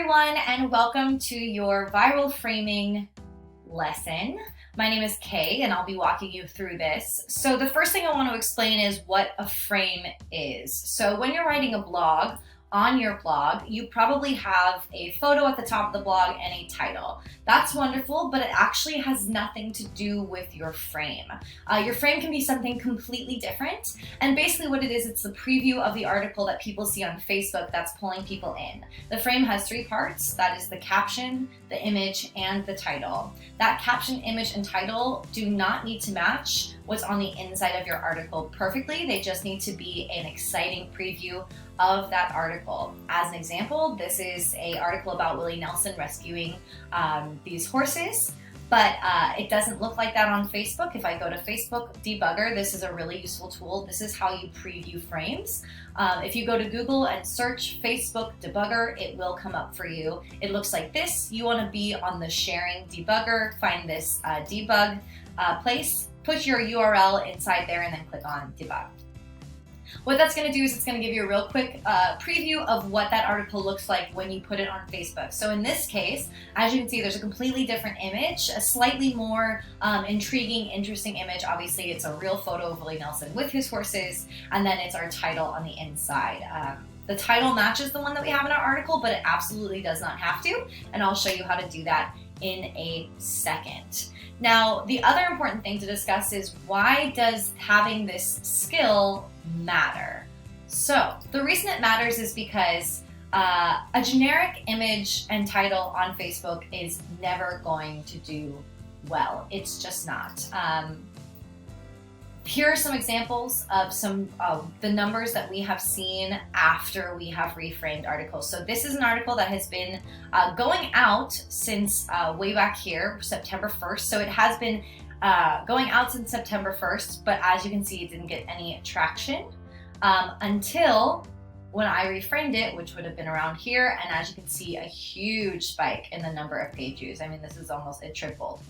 everyone, and welcome to your viral framing lesson. My name is Kay, and I'll be walking you through this. So the first thing I want to explain is what a frame is. So when you're writing a blog, on your blog, you probably have a photo at the top of the blog and a title. That's wonderful, but it actually has nothing to do with your frame. Your frame can be something completely different, and basically what it is, it's the preview of the article that people see on Facebook that's pulling people in. The frame has three parts. That is the caption, the image, and the title. That caption, image, and title do not need to match what's on the inside of your article perfectly. They just need to be an exciting preview of that article. As an example, this is an article about Willie Nelson rescuing these horses, but it doesn't look like that on Facebook. If I go to Facebook Debugger, this is a really useful tool. This is how you preview frames. If you go to Google and search Facebook Debugger, it will come up for you. It looks like this. You want to be on the sharing debugger, find this debug place, put your URL inside there, and then click on debug. What that's going to do is it's going to give you a real quick preview of what that article looks like when you put it on Facebook. So in this case, as you can see, there's a completely different image, a slightly more intriguing, interesting image. Obviously, it's a real photo of Willie Nelson with his horses, and then it's our title on the inside. The title matches the one that we have in our article, but it absolutely does not have to, and I'll show you how to do that in a second. Now, the other important thing to discuss is, why does having this skill matter? So the reason it matters is because a generic image and title on Facebook is never going to do well. It's just not. Here are some examples of some of the numbers that we have seen after we have reframed articles. So this is an article that has been going out since way back here, September 1st. So it has been going out since September 1st, but as you can see, it didn't get any traction until when I reframed it, which would have been around here. And as you can see, a huge spike in the number of page views. I mean, this is almost, it tripled.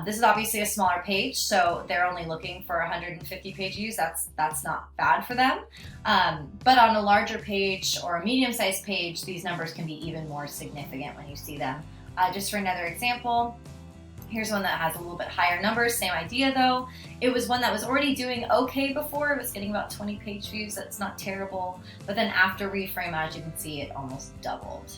This is obviously a smaller page, so they're only looking for 150 page views. That's not bad for them. But on a larger page or a medium-sized page, these numbers can be even more significant when you see them. Just for another example, here's one that has a little bit higher numbers, same idea though. It was one that was already doing okay before. It was getting about 20 page views. That's not terrible. But then after reframe, as you can see, it almost doubled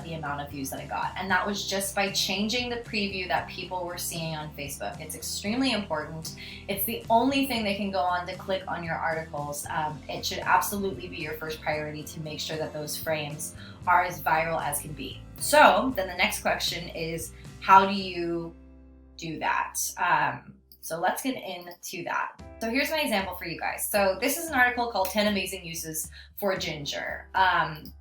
the amount of views that it got. And that was just by changing the preview that people were seeing on Facebook. It's extremely important. It's the only thing they can go on to click on your articles. It should absolutely be your first priority to make sure that those frames are as viral as can be. So then the next question is, how do you do that? So let's get into that. So here's my example for you guys. So this is an article called 10 Amazing Uses for Ginger.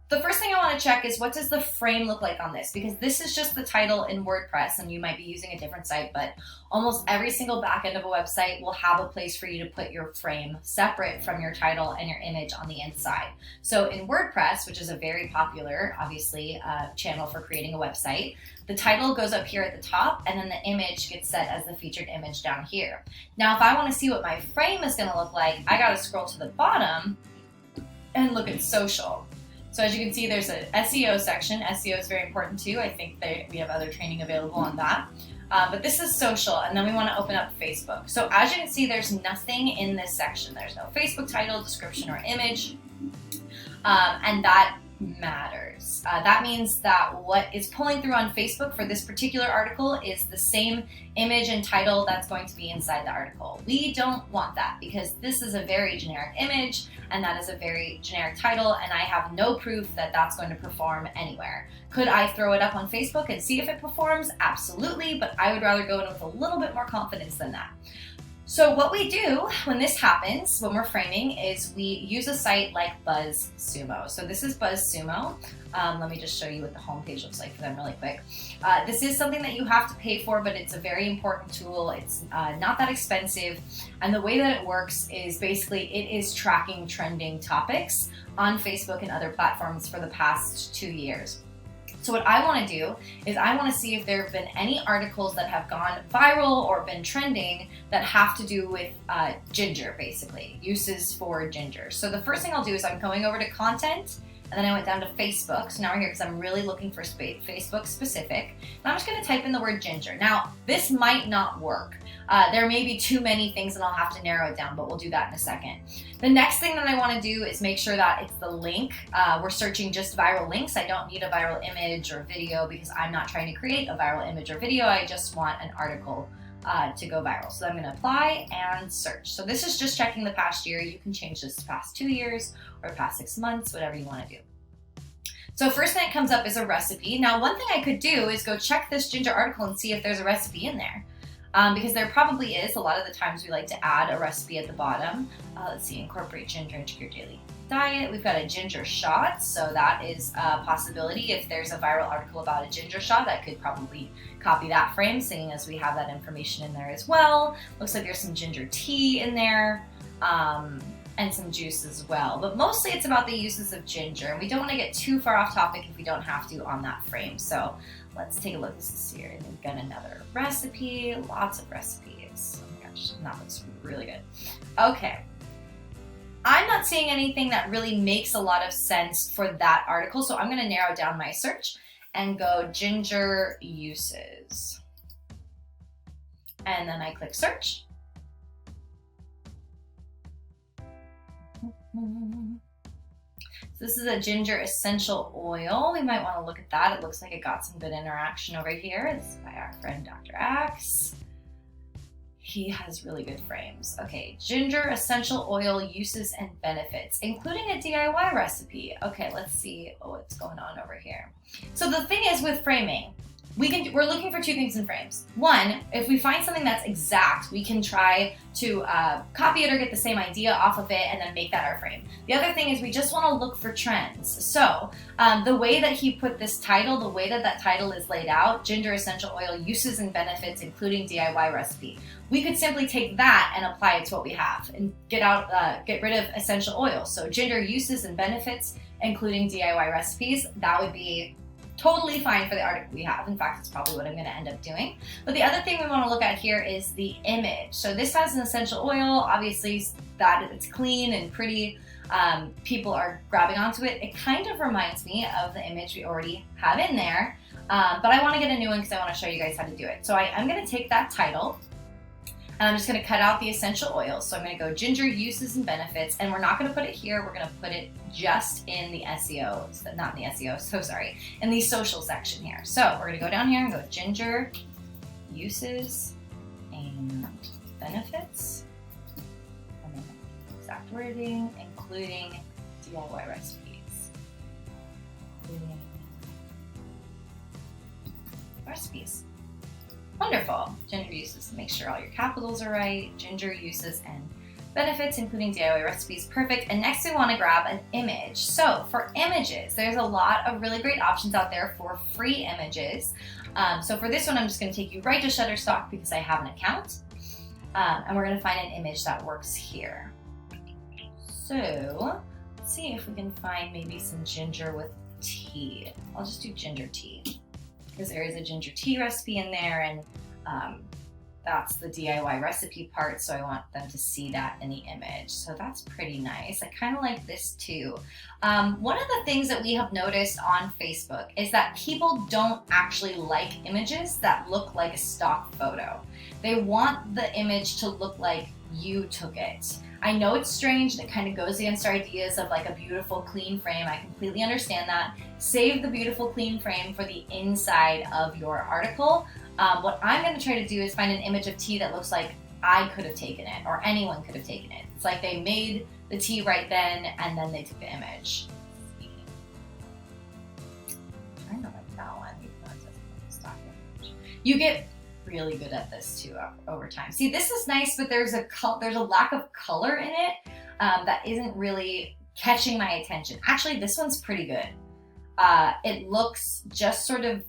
The first thing I want to check is, what does the frame look like on this? Because this is just the title in WordPress, and you might be using a different site, but almost every single backend of a website will have a place for you to put your frame separate from your title and your image on the inside. So in WordPress, which is a very popular, obviously, channel for creating a website, the title goes up here at the top, and then the image gets set as the featured image down here. Now, if I want to see what my frame is going to look like, I got to scroll to the bottom and look at social. So as you can see, there's an SEO section. SEO is very important too. I think we have other training available on that. But this is social, and then we want to open up Facebook. So as you can see, there's nothing in this section. There's no Facebook title, description, or image, and that matters. That means that what is pulling through on Facebook for this particular article is the same image and title that's going to be inside the article. We don't want that, because this is a very generic image and that is a very generic title, and I have no proof that that's going to perform anywhere. Could I throw it up on Facebook and see if it performs? Absolutely, but I would rather go in with a little bit more confidence than that. So what we do when this happens, when we're framing, is we use a site like Buzzsumo. So this is Buzzsumo. Let me just show you what the homepage looks like for them really quick. This is something that you have to pay for, but it's a very important tool. It's not that expensive. And the way that it works is basically it is tracking trending topics on Facebook and other platforms for the past 2 years. So what I want to do is I want to see if there have been any articles that have gone viral or been trending that have to do with ginger, basically, uses for ginger. So the first thing I'll do is I'm going over to content, And then I went down to Facebook. So now we're here because I'm really looking for Facebook specific. And I'm just going to type in the word ginger. Now, this might not work. There may be too many things and I'll have to narrow it down, but we'll do that in a second. The next thing that I want to do is make sure that it's the link. We're searching just viral links. I don't need a viral image or video because I'm not trying to create a viral image or video. I just want an article to go viral. So I'm going to apply and search. So this is just checking the past year. You can change this to past 2 years or past 6 months, whatever you want to do. So first thing that comes up is a recipe. Now, one thing I could do is go check this ginger article and see if there's a recipe in there. Because there probably is. A lot of the times we like to add a recipe at the bottom. Let's see, incorporate ginger into your daily diet. We've got a ginger shot, so that is a possibility. If there's a viral article about a ginger shot, I could probably copy that frame, seeing as we have that information in there as well. Looks like there's some ginger tea in there, and some juice as well. But mostly it's about the uses of ginger, and we don't want to get too far off topic if we don't have to on that frame. So let's take a look. This is here, and we've got another recipe, lots of recipes. Oh my gosh, that looks really good. Okay. I'm not seeing anything that really makes a lot of sense for that article, so I'm going to narrow down my search and go ginger uses. And then I click search. So this is a ginger essential oil. We might want to look at that. It looks like it got some good interaction over here. This is by our friend Dr. Axe. He has really good frames. Okay, ginger essential oil uses and benefits, including a DIY recipe. Okay, let's see what's going on over here. So the thing is with framing, we're looking for two things in frames. One, if we find something that's exact, we can try to copy it or get the same idea off of it and then make that our frame. The other thing is we just want to look for trends. So the way that he put this title, the way that that title is laid out, ginger essential oil uses and benefits, including DIY recipe. We could simply take that and apply it to what we have and get rid of essential oils. So ginger uses and benefits, including DIY recipes. That would be totally fine for the article we have. In fact, it's probably what I'm going to end up doing. But the other thing we want to look at here is the image. So this has an essential oil, obviously that it's clean and pretty. People are grabbing onto it. It kind of reminds me of the image we already have in there, but I want to get a new one because I want to show you guys how to do it. So I'm going to take that title and I'm just going to cut out the essential oils. So I'm going to go ginger uses and benefits, and we're not going to put it here. We're going to put it just in the SEO, not in the SEO, so sorry, in the social section here. So we're going to go down here and go ginger uses and benefits, and then exact wording, including DIY recipes. Wonderful. Ginger uses, make sure all your capitals are right. Ginger uses and benefits, including DIY recipes. Perfect. And next we want to grab an image. So for images, there's a lot of really great options out there for free images. So for this one, I'm just going to take you right to Shutterstock because I have an account. And we're going to find an image that works here. So let's see if we can find maybe some ginger with tea. I'll just do ginger tea, because there is a ginger tea recipe in there, and that's the DIY recipe part, so I want them to see that in the image. So that's pretty nice. I kind of like this too. One of the things that we have noticed on Facebook is that people don't actually like images that look like a stock photo. They want the image to look like you took it. I know it's strange and it kind of goes against our ideas of like a beautiful clean frame. I completely understand that. Save the beautiful clean frame for the inside of your article. What I'm going to try to do is find an image of tea that looks like I could have taken it, or anyone could have taken it. It's like they made the tea right then and then they took the image. I kind of like that one, even though it doesn't look stock image. You get really good at this too over time. See, this is nice, but there's a lack of color in it that isn't really catching my attention. Actually, this one's pretty good. It looks just sort of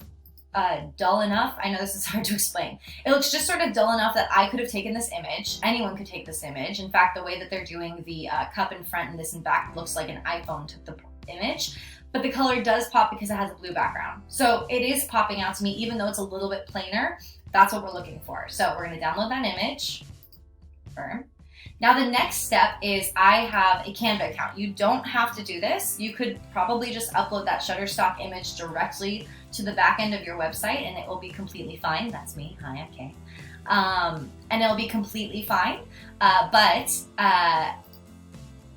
dull enough. I know this is hard to explain. It looks just sort of dull enough that I could have taken this image. Anyone could take this image. In fact, the way that they're doing the cup in front and this in back looks like an iPhone took the image. But the color does pop because it has a blue background. So it is popping out to me, even though it's a little bit plainer. That's what we're looking for. So we're going to download that image. Confirm. Now the next step is I have a Canva account. You don't have to do this. You could probably just upload that Shutterstock image directly to the back end of your website and it will be completely fine. That's me. Hi, I'm Kay. And it'll be completely fine. But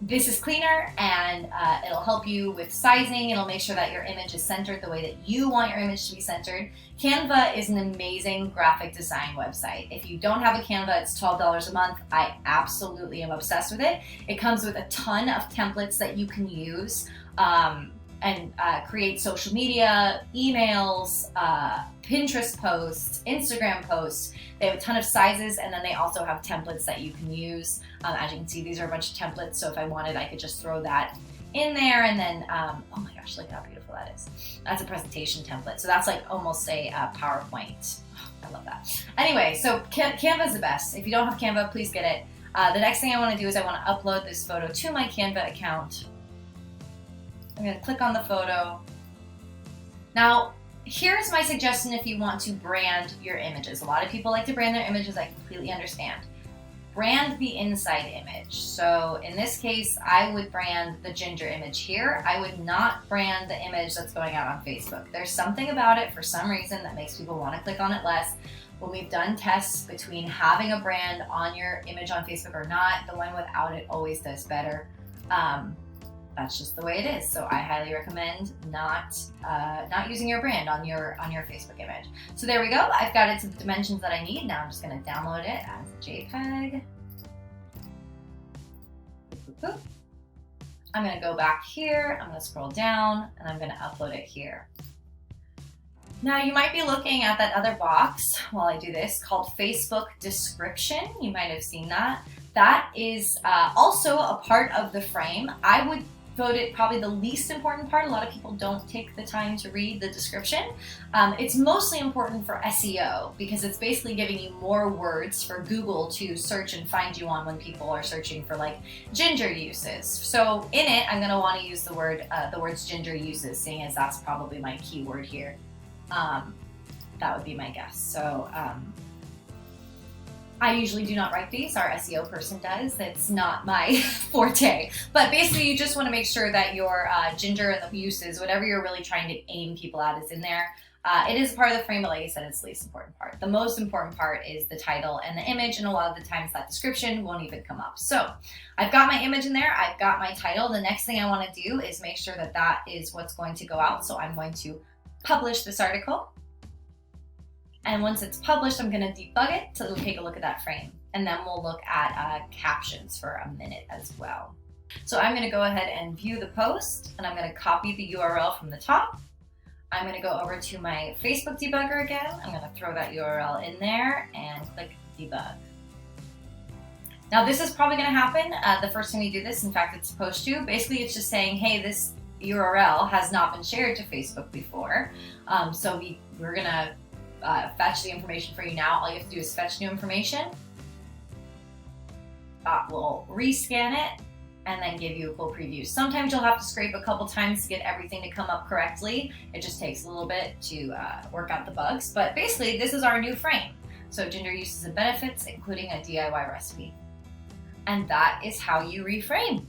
this is cleaner and it'll help you with sizing. It'll make sure that your image is centered the way that you want your image to be centered. Canva is an amazing graphic design website. If you don't have a Canva, it's $12 a month. I absolutely am obsessed with it. It comes with a ton of templates that you can use and create social media, emails, Pinterest posts, Instagram posts. They have a ton of sizes, and then they also have templates that you can use. As you can see, these are a bunch of templates, so if I wanted, I could just throw that in there, and then, oh my gosh, look at how beautiful that is. That's a presentation template, so that's like almost a PowerPoint. Oh, I love that. Anyway, so Canva is the best. If you don't have Canva, please get it. The next thing I want to do is I want to upload this photo to my Canva account. I'm going to click on the photo. Now, here's my suggestion if you want to brand your images. A lot of people like to brand their images, I completely understand. Brand the inside image. So in this case, I would brand the ginger image here. I would not brand the image that's going out on Facebook. There's something about it for some reason that makes people want to click on it less. When we've done tests between having a brand on your image on Facebook or not, the one without it always does better. That's just the way it is. So I highly recommend not using your brand on your Facebook image. So there we go. I've got it to the dimensions that I need. Now I'm just going to download it as a JPEG. I'm going to go back here. I'm going to scroll down and I'm going to upload it here. Now you might be looking at that other box while I do this called Facebook description. You might have seen that. That is also a part of the frame. I would vote it probably the least important part. A lot of people don't take the time to read the description. It's mostly important for SEO because it's basically giving you more words for Google to search and find you on when people are searching for like ginger uses. So in it, I'm going to want to use the words ginger uses, seeing as that's probably my keyword here. That would be my guess. So I usually do not write these. Our SEO person does. It's not my forte. But basically, you just want to make sure that your ginger and the uses, whatever you're really trying to aim people at, is in there. It is part of the frame, but like I said, it's the least important part. The most important part is the title and the image, and a lot of the times that description won't even come up. So I've got my image in there. I've got my title. The next thing I want to do is make sure that that is what's going to go out. So I'm going to publish this article. And once it's published, I'm going to debug it so it'll take a look at that frame. And then we'll look at captions for a minute as well. So I'm going to go ahead and view the post, and I'm going to copy the URL from the top. I'm going to go over to my Facebook debugger again. I'm going to throw that URL in there and click debug. Now this is probably going to happen the first time you do this. In fact, it's supposed to. Basically, it's just saying, hey, this URL has not been shared to Facebook before. So we're going to fetch the information for you now. All you have to do is fetch new information. That will rescan it and then give you a full preview. Sometimes you'll have to scrape a couple times to get everything to come up correctly. It just takes a little bit to work out the bugs. But basically, this is our new frame. So ginger uses and benefits, including a DIY recipe. And that is how you reframe.